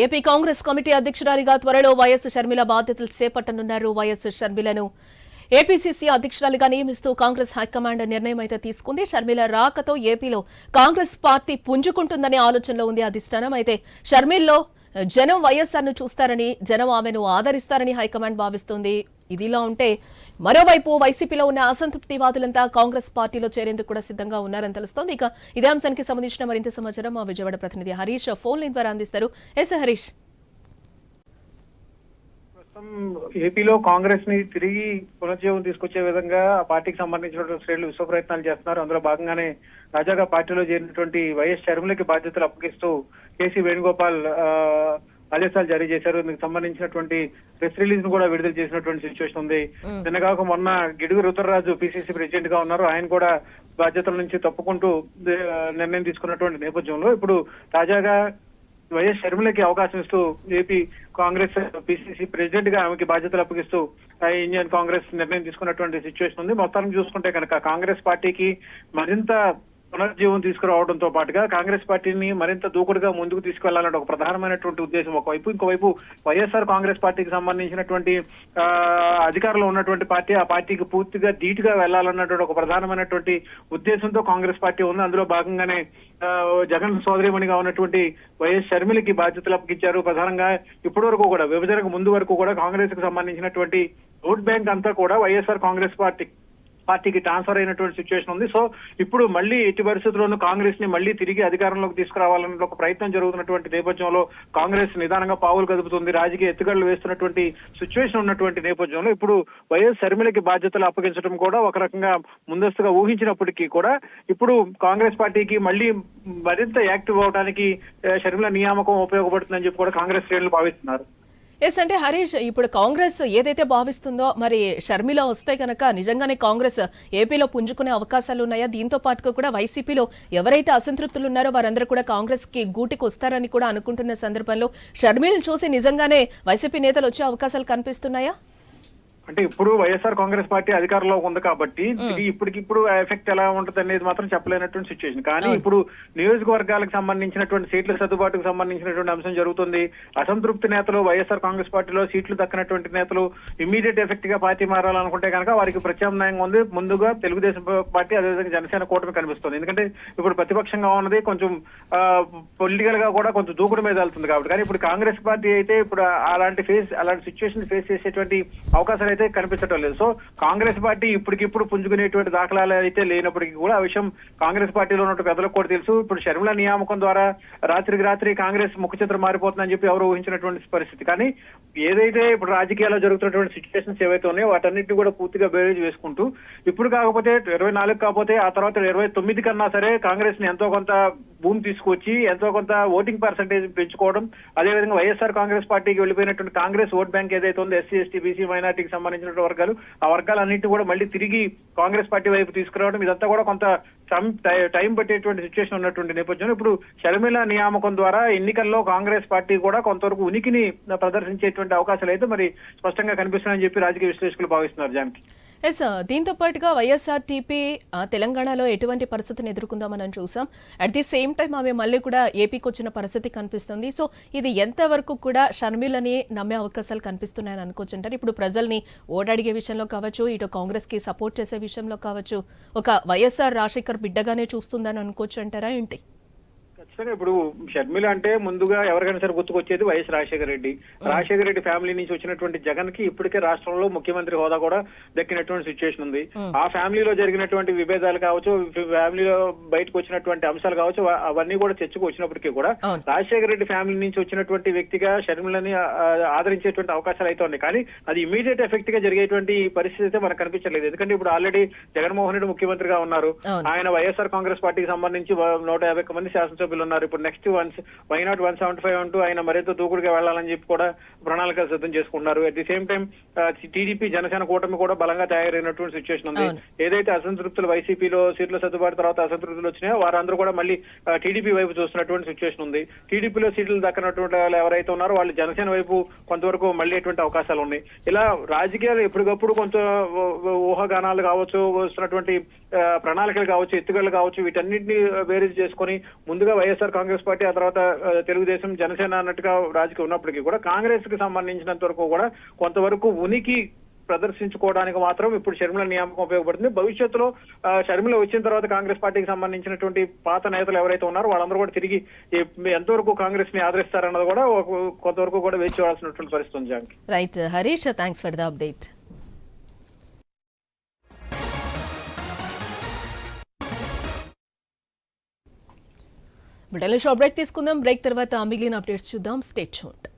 AP Congress committee అధ్యక్షురాలిగా త్వరలో YS Sharmila బాధ్యతలు చేపట్టనున్నారు. YS షర్మిలను APCC అధ్యక్షురాలిగా నియమిస్తూ కాంగ్రెస్ హైకమాండ్ నిర్ణయం అయితే తీసుకుంది. షర్మిల రాకతో ఏపీలో కాంగ్రెస్ పార్టీ పుంజుకుంటుందనే ఆలోచనలో ఉంది అధిష్టానం. అయితే షర్మిల్లో జనం వైఎస్ఆర్ను చూస్తారని, జనం ఆమెను ఆదరిస్తారని హైకమాండ్ భావిస్తోంది. ఇదిలా ఉంటే మరోవైపు వైసీపీలో ఉన్న అసంతృప్తివాదులంతా కాంగ్రెస్ పార్టీలో చేరేందుకు కూడా సిద్ధంగా ఉన్నారని తెలుస్తోంది. ఇక ఇదే అంశానికి సంబంధించిన మరింత సమాచారం మా విజయవాడ ప్రతినిధి హరీష్ ఫోన్ లైన్ ద్వారా అందిస్తారు. హరీష్, ఏపీలో కాంగ్రెస్ ని తిరిగి పునర్జీవం తీసుకొచ్చే విధంగా ఆ పార్టీకి సంబంధించినటువంటి శ్రేణులు విశ్వ ప్రయత్నాలు చేస్తున్నారు. అందులో భాగంగానే తాజాగా పార్టీలో చేరినటువంటి వైఎస్ షర్మిలకి బాధ్యతలు అప్పగిస్తూ కేసీ వేణుగోపాల్ ఆదేశాలు జారీ చేశారు. దీనికి సంబంధించినటువంటి ప్రెస్ రిలీజ్ ను కూడా విడుదల చేసినటువంటి సిచ్యువేషన్ ఉంది. నిన్నగాక మొన్న గిడుగు రుద్రరాజు పిసిసి ప్రెసిడెంట్ గా ఉన్నారు. ఆయన కూడా బాధ్యతల నుంచి తప్పుకుంటూ నిర్ణయం తీసుకున్నటువంటి నేపథ్యంలో ఇప్పుడు తాజాగా వైఎస్ షర్మిలకి అవకాశం ఇస్తూ ఏపీ కాంగ్రెస్ పిసిసి ప్రెసిడెంట్ గా ఆమెకి బాధ్యతలు అప్పగిస్తూ ఇండియన్ కాంగ్రెస్ నిర్ణయం తీసుకున్నటువంటి సిచ్యువేషన్ ఉంది. మొత్తానికి చూసుకుంటే కనుక కాంగ్రెస్ పార్టీకి మరింత పునర్జీవం తీసుకురావడంతో పాటుగా కాంగ్రెస్ పార్టీని మరింత దూకుడుగా ముందుకు తీసుకెళ్లాలనే ఒక ప్రధానమైనటువంటి ఉద్దేశం ఒకవైపు, ఇంకోవైపు వైఎస్ఆర్ కాంగ్రెస్ పార్టీకి సంబంధించినటువంటి అధికారంలో ఉన్నటువంటి పార్టీ ఆ పార్టీకి పూర్తిగా ధీటుగా వెళ్లాలన్నటువంటి ఒక ప్రధానమైనటువంటి ఉద్దేశంతో కాంగ్రెస్ పార్టీ ఉంది. అందులో భాగంగానే జగన్ సోదరిమణిగా ఉన్నటువంటి వైఎస్ షర్మిలకి బాధ్యతలు అప్పగించారు. ప్రధానంగా ఇప్పటి వరకు కూడా విభజనకు ముందు వరకు కూడా కాంగ్రెస్ కి సంబంధించినటువంటి ఓట్ బ్యాంక్ అంతా కూడా వైఎస్ఆర్ కాంగ్రెస్ పార్టీకి ట్రాన్స్ఫర్ అయినటువంటి సిచ్యువేషన్ ఉంది. సో ఇప్పుడు మళ్ళీ ఎట్టి పరిస్థితుల్లోనూ కాంగ్రెస్ ని మళ్ళీ తిరిగి అధికారంలోకి తీసుకురావాలన్న ఒక ప్రయత్నం జరుగుతున్నటువంటి నేపథ్యంలో కాంగ్రెస్ నిదానంగా పావులు కదుపుతుంది. రాజకీయ ఎత్తుగడలు వేస్తున్నటువంటి సిచ్యువేషన్ ఉన్నటువంటి నేపథ్యంలో ఇప్పుడు వైఎస్ షర్మిలకి బాధ్యతలు అప్పగించడం కూడా ఒక రకంగా ముందస్తుగా ఊహించినప్పటికీ కూడా ఇప్పుడు కాంగ్రెస్ పార్టీకి మళ్ళీ మరింత యాక్టివ్ అవడానికి షర్మిల నియామకం ఉపయోగపడుతుందని చెప్పి కూడా కాంగ్రెస్ శ్రేణులు భావిస్తున్నారు. అంటే హరీష్, ఇప్పుడు కాంగ్రెస్ ఏదైతే భావిస్తుందో మరి షర్మిల వస్తే కనుక నిజంగానే కాంగ్రెస్ ఏపీలో పుంజుకునే అవకాశాలు ఉన్నాయా? దీంతో పాటుగా కూడా వైసీపీలో ఎవరైతే అసంతృప్తులు ఉన్నారో వారందరూ కూడా కాంగ్రెస్ కి గూటికి వస్తారని కూడా అనుకుంటున్న సందర్భంలో షర్మిలను చూసి నిజంగానే వైసీపీ నేతలు వచ్చే అవకాశాలు కనిపిస్తున్నాయా? అంటే ఇప్పుడు వైఎస్ఆర్ కాంగ్రెస్ పార్టీ అధికారంలో ఉంది కాబట్టి ఇప్పటికిప్పుడు ఎఫెక్ట్ ఎలా ఉంటుంది అనేది మాత్రం చెప్పలేనటువంటి సిచ్యువేషన్. కానీ ఇప్పుడు నియోజకవర్గాలకు సంబంధించినటువంటి సీట్ల సర్దుబాటుకు సంబంధించినటువంటి అంశం జరుగుతుంది. అసంతృప్తి నేతలు వైఎస్ఆర్ కాంగ్రెస్ పార్టీలో సీట్లు దక్కనటువంటి నేతలు ఇమీడియట్ ఎఫెక్ట్ గా పార్టీ మారాలనుకుంటే కనుక వారికి ప్రత్యామ్నాయంగా ఉంది. ముందుగా తెలుగుదేశం పార్టీ అదేవిధంగా జనసేన కూటమి కనిపిస్తుంది. ఎందుకంటే ఇప్పుడు ప్రతిపక్షంగా ఉన్నది కొంచెం పొలిటికల్ గా కూడా కొంచెం దూకుడు మీద వెళ్తుంది కాబట్టి. కానీ ఇప్పుడు కాంగ్రెస్ పార్టీ అయితే ఇప్పుడు అలాంటి సిచ్యువేషన్ ఫేస్ చేసేటువంటి అవకాశాలు అయితే కనిపించడం లేదు. సో కాంగ్రెస్ పార్టీ ఇప్పటికిప్పుడు పుంజుకునేటువంటి దాఖలాలు అయితే లేనప్పటికీ కూడా ఆ విషయం కాంగ్రెస్ పార్టీలో ఉన్నట్టు పెద్దలకు కూడా తెలుసు. ఇప్పుడు షర్మిల నియామకం ద్వారా రాత్రికి రాత్రి కాంగ్రెస్ ముఖ చిత్రం మారిపోతుందని చెప్పి ఎవరు ఊహించినటువంటి పరిస్థితి. కానీ ఏదైతే ఇప్పుడు రాజకీయాల్లో జరుగుతున్నటువంటి సిచ్యువేషన్స్ ఏవైతే ఉన్నాయో వాటన్నిటిని కూడా పూర్తిగా బేరేజ్ వేసుకుంటూ ఇప్పుడు కాకపోతే 24 కాకపోతే ఆ తర్వాత 29 కన్నా సరే కాంగ్రెస్ ని ఎంతో కొంత భూమి తీసుకొచ్చి ఎంతో కొంత ఓటింగ్ పర్సంటేజ్ పెంచుకోవడం, అదేవిధంగా వైఎస్ఆర్ కాంగ్రెస్ పార్టీకి వెళ్ళిపోయినటువంటి కాంగ్రెస్ ఓట్ బ్యాంక్ ఏదైతే ఉందో ఎస్సీ ఎస్టీ బీసీ మైనార్టీకి సంబంధించిన వర్గాలు ఆ వర్గాలన్నింటినీ కూడా మళ్ళీ తిరిగి కాంగ్రెస్ పార్టీ వైపు తీసుకురావడం ఇదంతా కూడా కొంత టైం పట్టేటువంటి సిచ్యువేషన్ ఉన్నటువంటి నేపథ్యంలో ఇప్పుడు షర్మిల నియామకం ద్వారా ఎన్నికల్లో కాంగ్రెస్ పార్టీ కూడా కొంతవరకు ఉనికిని ప్రదర్శించేటువంటి అవకాశాలు అయితే మరి స్పష్టంగా కనిపిస్తున్నాయని చెప్పి రాజకీయ విశ్లేషకులు భావిస్తున్నారు. జానకి, దీంతో పాటుగా వైఎస్ఆర్టీపీ తెలంగాణలో ఎటువంటి పరిస్థితిని ఎదుర్కొందామని చూసాం. అట్ ది సేమ్ టైం ఆమె మళ్ళీ కూడా ఏపీకి వచ్చిన పరిస్థితి కనిపిస్తుంది. సో ఇది ఎంతవరకు కూడా షర్మిలని నమ్మే అవకాశాలు కనిపిస్తున్నాయని అనుకోవచ్చంటారు? ఇప్పుడు ప్రజల్ని ఓటడిగే విషయంలో కావచ్చు, ఇటు కాంగ్రెస్ కి సపోర్ట్ చేసే విషయంలో కావచ్చు, ఒక వైఎస్ఆర్ రాజశేఖర్ బిడ్డగానే చూస్తుందని అనుకోవచ్చు అంటారా ఏంటి? ఖచ్చితంగా ఇప్పుడు షర్మిల అంటే ముందుగా ఎవరికైనా సరే గుర్తుకొచ్చేది వైఎస్ రాజశేఖర రెడ్డి. రాజశేఖర రెడ్డి ఫ్యామిలీ నుంచి వచ్చినటువంటి జగన్ కి ఇప్పటికే రాష్ట్రంలో ముఖ్యమంత్రి హోదా కూడా దక్కినటువంటి సిచ్యువేషన్ ఉంది. ఆ ఫ్యామిలీలో జరిగినటువంటి విభేదాలు కావచ్చు, ఫ్యామిలీలో బయటకు వచ్చినటువంటి అంశాలు కావచ్చు, అవన్నీ కూడా చర్చకు వచ్చినప్పటికీ కూడా రాజశేఖర రెడ్డి ఫ్యామిలీ నుంచి వచ్చినటువంటి వ్యక్తిగా షర్మిలని ఆదరించేటువంటి అవకాశాలు అయితే ఉన్నాయి. కానీ అది ఇమీడియట్ ఎఫెక్ట్ గా జరిగేటువంటి పరిస్థితి అయితే మనకు కనిపించలేదు. ఎందుకంటే ఇప్పుడు ఆల్రెడీ జగన్మోహన్ రెడ్డి ముఖ్యమంత్రిగా ఉన్నారు. ఆయన వైఎస్ఆర్ కాంగ్రెస్ పార్టీకి సంబంధించి 150 మంది శాసనసభ్యులు ఉన్నారు. ఇప్పుడు నెక్స్ట్ వైనాట్ 175 అంటూ ఆయన మరింత దూకుడుగా వెళ్లాలని చెప్పి కూడా ప్రణాళిక సిద్ధం చేసుకుంటున్నారు. At the same time TDP Janasena కూటమి కూడా బలంగా తయారైనటువంటి సిచ్యువేషన్ ఉంది. ఏదైతే అసంతృప్తులు వైసీపీలో సీట్ల సర్దుబాటు తర్వాత అసంతృప్తులు వచ్చినాయో వారందరూ కూడా మళ్ళీ టీడీపీ వైపు చూస్తున్నటువంటి సిచ్యువేషన్ ఉంది. టీడీపీలో సీట్లు దక్కనటువంటి వాళ్ళు ఎవరైతే ఉన్నారో వాళ్ళు జనసేన వైపు కొంతవరకు మళ్ళీ ఎటువంటి అవకాశాలు ఉన్నాయి. ఇలా రాజకీయాలు ఎప్పటికప్పుడు కొంత ఊహాగానాలు కావచ్చు, వస్తున్నటువంటి ప్రణాళికలు కావచ్చు, ఎత్తుగడలు కావచ్చు, వీటన్నింటినీ బేరీజ్ చేసుకొని ముందుగా వైఎస్ఆర్ కాంగ్రెస్ పార్టీ, ఆ తర్వాత తెలుగుదేశం, జనసేన అన్నట్టుగా రాజకీయం ఉన్నప్పటికీ కూడా కాంగ్రెస్ కి సంబంధించినంత వరకు కూడా కొంతవరకు ఉనికి ప్రదర్శించుకోవడానికి మాత్రం ఇప్పుడు షర్మిల నియామకం ఉపయోగపడుతుంది. భవిష్యత్తులో షర్మిల వచ్చిన తర్వాత కాంగ్రెస్ పార్టీకి సంబంధించినటువంటి పాత నేతలు ఎవరైతే ఉన్నారో వాళ్ళందరూ కూడా తిరిగి ఎంతవరకు కాంగ్రెస్ ని ఆదరిస్తారన్నది కూడా కొంతవరకు కూడా వేచి చూడాల్సినటువంటి పరిస్థితి ఉంది. జాంకి right Harish, thanks for the update. బ్రిటన్లో షో బ్రేక్ తీసుకుందాం. బ్రేక్ తర్వాత మిగిలిన అప్డేట్స్ చూద్దాం. Stay tuned.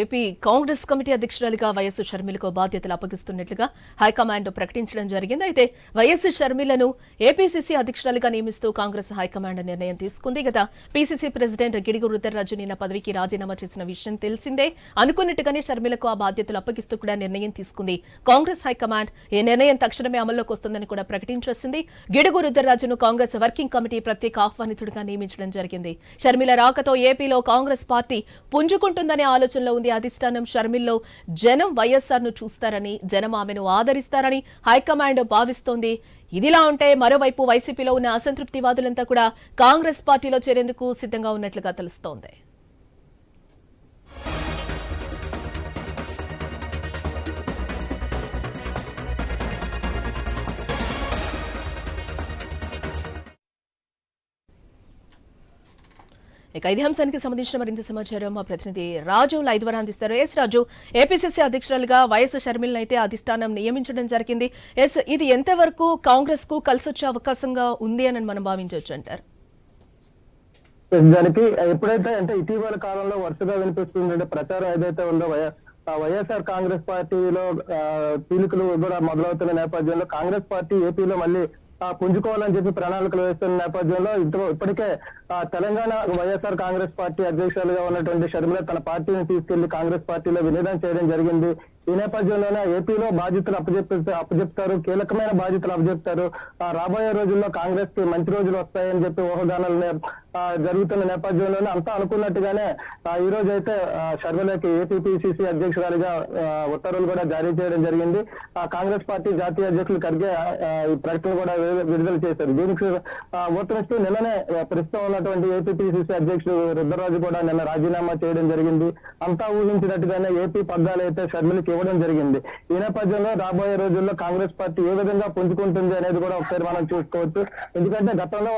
AP Congress committee అధ్యక్షురాలిగా వైఎస్ షర్మిలకు బాధ్యతలు అప్పగిస్తున్నట్లుగా హైకమాండ్ ప్రకటించడం జరిగింది. అయితే వైఎస్ షర్మిలను ఏపీసీసీ అధ్యక్షురాలిగా నియమిస్తూ కాంగ్రెస్ హైకమాండ్ నిర్ణయం తీసుకుంది. గత పీసీసీ ప్రెసిడెంట్ గిడుగు రుద్రరాజు నిన్న పదవికి రాజీనామా చేసిన విషయం తెలిసిందే. అనుకున్నట్టుగానే షర్మిలకు ఆ బాధ్యతలు అప్పగిస్తూ కూడా నిర్ణయం తీసుకుంది కాంగ్రెస్ హైకమాండ్. ఈ నిర్ణయం తక్షణమే అమల్లోకి వస్తుందని కూడా ప్రకటించేసింది. గిడుగు రుద్రరాజును కాంగ్రెస్ వర్కింగ్ కమిటీ ప్రత్యేక ఆహ్వానితుడిగా నియమించడం జరిగింది. షర్మిల రాకతో ఏపీలో కాంగ్రెస్ పార్టీ పుంజుకుంటుందనే ఆలోచనలో ఉంది అధిష్టానం. షర్మిల్లో జనం వైఎస్ఆర్ ను చూస్తారని, జనం ఆమెను ఆదరిస్తారని హైకమాండ్ భావిస్తోంది. ఇదిలా ఉంటే మరోవైపు వైసీపీలో ఉన్న అసంతృప్తివాదులంతా కూడా కాంగ్రెస్ పార్టీలో చేరేందుకు సిద్ధంగా ఉన్నట్లుగా తెలుస్తోంది. ఇక ఇదే అంశానికి సంబంధించిన మరింత సమాచారం మా ప్రతినిధి రాజు లైవ్ ద్వారా అందిస్తారు. ఎస్ రాజు, ఏపీసీసీ అధ్యక్షురాలుగా వైఎస్ షర్మిలను అయితే అధిష్టానం నియమించడం జరిగింది. ఎస్, ఇది ఎంతవరకు కాంగ్రెస్ కు కలిసొచ్చే అవకాశంగా ఉంది అని మనం భావించవచ్చు అంటారు? దానికి ఎప్పుడైతే అంటే ఇటీవల కాలంలో వరుసగా వినిపిస్తుందంటే ప్రచారం ఏదైతే ఉందో వైఎస్ఆర్ కాంగ్రెస్ పార్టీలో పీలికలు కూడా మొదలవుతున్న నేపథ్యంలో కాంగ్రెస్ పార్టీ ఏపీలో మళ్ళీ పుంజుకోవాలని చెప్పి ప్రణాళికలు వేస్తున్న నేపథ్యంలో ఇప్పటికే తెలంగాణ వైఎస్ఆర్ కాంగ్రెస్ పార్టీ అధ్యక్షులుగా ఉన్నటువంటి షర్మిల తన పార్టీని తీసుకెళ్లి కాంగ్రెస్ పార్టీలో విలీనం చేయడం జరిగింది. ఈ నేపథ్యంలోనే ఏపీలో బాధ్యతలు అప్పచెప్తారు, కీలకమైన బాధ్యతలు అప్పచెప్తారు. రాబోయే రోజుల్లో కాంగ్రెస్ కి మంచి రోజులు వస్తాయని చెప్పి ఊహాగానాలు జరుగుతున్న నేపథ్యంలోనే అంతా అనుకున్నట్టుగానే ఈ రోజు అయితే షర్మిలకి ఏపీసీసీ అధ్యక్షురాలిగా ఉత్తర్వులు కూడా జారీ చేయడం జరిగింది. కాంగ్రెస్ పార్టీ జాతీయ అధ్యక్షులు ఖర్గే ఈ ప్రకటన కూడా విడుదల చేశారు. దీనికి ఊతమిస్తూ నిన్ననే ప్రస్తుతం ఉన్నటువంటి ఏపీసీసీ అధ్యక్షుడు రుద్రరాజు కూడా నిన్న రాజీనామా చేయడం జరిగింది. అంతా ఊహించినట్టుగానే ఏపీ పగ్గాలు అయితే షర్మిలకి ఇవ్వడం జరిగింది. ఈ నేపథ్యంలో రాబోయే రోజుల్లో కాంగ్రెస్ పార్టీ ఏ విధంగా పుంజుకుంటుంది అనేది కూడా ఒకసారి మనం చూసుకోవచ్చు. ఎందుకంటే గతంలో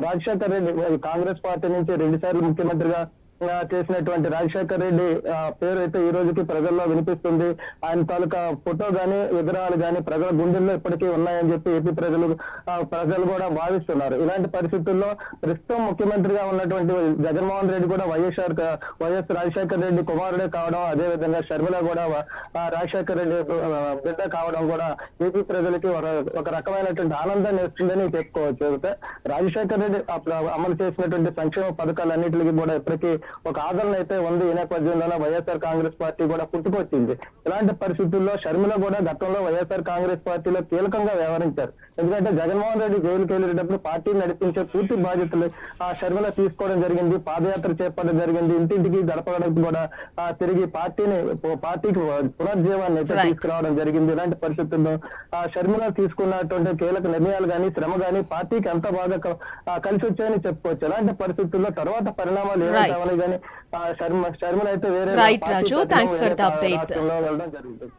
రాజశేఖర్ రెడ్డి కాంగ్రెస్ పార్టీ నుంచి 2 సార్లు ముఖ్యమంత్రిగా చేసినటువంటి రాజశేఖర్ రెడ్డి పేరు అయితే ఈ రోజుకి ప్రజల్లో వినిపిస్తుంది. ఆయన తాలూకా ఫోటో గాని విగ్రహాలు గాని ప్రజల గుండెల్లో ఇప్పటికీ ఉన్నాయని చెప్పి ఏపీ ప్రజలు కూడా భావిస్తున్నారు. ఇలాంటి పరిస్థితుల్లో ప్రస్తుతం ముఖ్యమంత్రిగా ఉన్నటువంటి జగన్మోహన్ రెడ్డి కూడా వైఎస్ రాజశేఖర్ రెడ్డి కుమారుడే కావడం, అదే విధంగా షర్మిల కూడా రాజశేఖర్ రెడ్డి బిడ్డ కావడం కూడా ఏపీ ప్రజలకి ఒక రకమైనటువంటి ఆనందాన్ని ఇస్తుందని చెప్పుకోవచ్చు. రాజశేఖర్ రెడ్డి అమలు చేసినటువంటి సంక్షేమ పథకాలన్నింటికి కూడా ఇప్పటికీ ఒక ఆదరణ అయితే ఉంది. ఈ నేపథ్యంలోనే వైఎస్ఆర్ కాంగ్రెస్ పార్టీ కూడా పుట్టుకొచ్చింది. ఇలాంటి పరిస్థితుల్లో షర్మిల కూడా గతంలో వైఎస్ఆర్ కాంగ్రెస్ పార్టీలో కీలకంగా వ్యవహరించారు. ఎందుకంటే జగన్మోహన్ రెడ్డి జైలుకి వెళ్ళేటప్పుడు పార్టీని నడిపించే పూర్తి బాధ్యతలు ఆ షర్మిల తీసుకోవడం జరిగింది. పాదయాత్ర చేపట్టడం జరిగింది. ఇంటింటికి గడప గడప కూడా తిరిగి పార్టీకి పునర్జీవాన్ని అయితే తీసుకురావడం జరిగింది. ఇలాంటి పరిస్థితుల్లో ఆ షర్మిల తీసుకున్నటువంటి కీలక నిర్ణయాలు కానీ శ్రమ కానీ పార్టీకి ఎంత బాగా కలిసి వచ్చాయని చెప్పుకోవచ్చు. ఇలాంటి పరిస్థితుల్లో తర్వాత పరిణామాలు ఏమైనా కానీ షర్మిల అయితే వేరే right Raju, thanks for the update. వెళ్ళడం జరుగుతుంది.